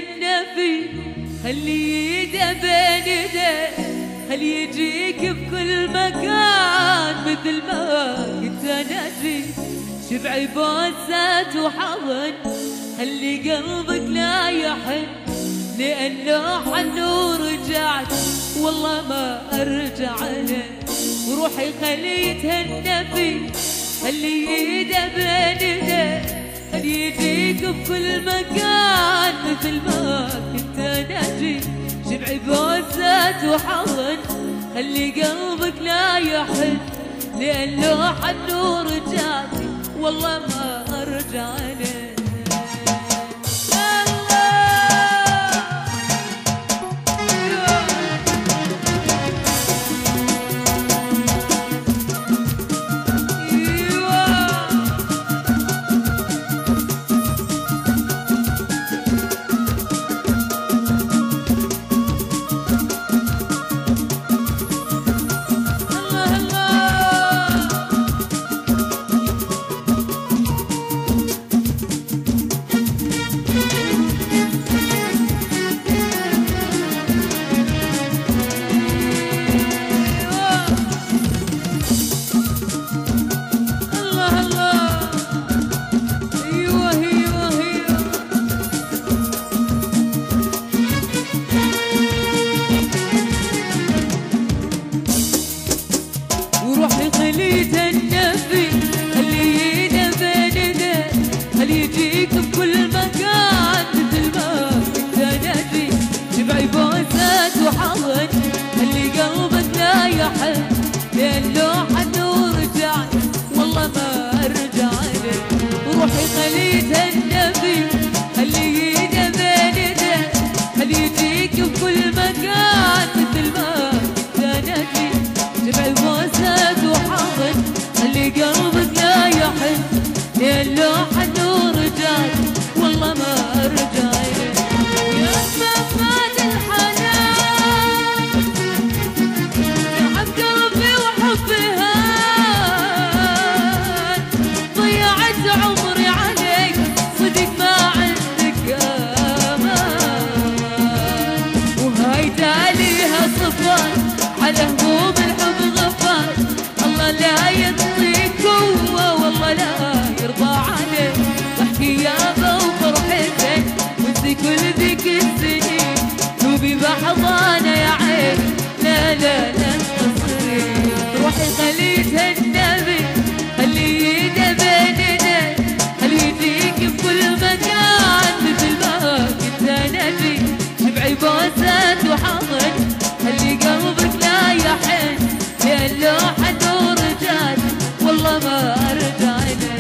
النبي خلي يده بين يديه، خلي يجيك بكل مكان مثل ما كنت انادي. شبعي بوسات وحضن خلي قلبك لا يحن، لأنه حنو رجعت والله ما أرجع له. وروحي خلي يتهنى فيه، خلي يده بين يديه، خلي يجيك بكل مكان مثل ما كنت انادي. شبعي بوسات وحضن خلي قلبك لا يحن، لأنه حنو رجعتي والله ما أرجع له. لأنه حنو رجعت والله ما أرجع له. وروحي خليتها النبي خلي يده بين يديه، خلي يجيك بكل مكان مثل ما كانت لي. جمعي بوسات وحضن خلي قلبك لا يحن، لأنه حنو رجعت والله ما أرجع له. يا مفات الحنان تعب قلبي وحبها، ضيعت عمري عليك صدق ما عندك امان. وهاي تاليها صفات على هموم الحب غفات، الله لا يعطيك قوة والله لا يرضى عليك. واحكي يابا وفرحتك وانسي كل ذيك السنين، دوبي بحضانة يا عين لا لا لا تصغرين. روحي خليتها النبي خلي يده بين يديه، خلي يجيك بكل مكان مثل ما كنت انادي. شبعي بوسات وحضن خلي قلبك لا يحن، لأنه حنو رجعت والله ما أرجع له.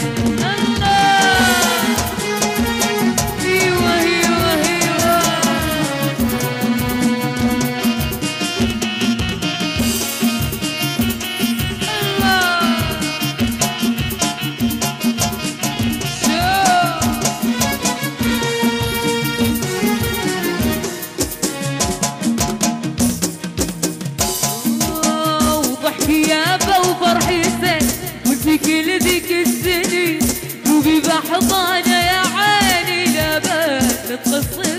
كل ذيك السنين دوبي بحضانة يا عيني لا بال تقصي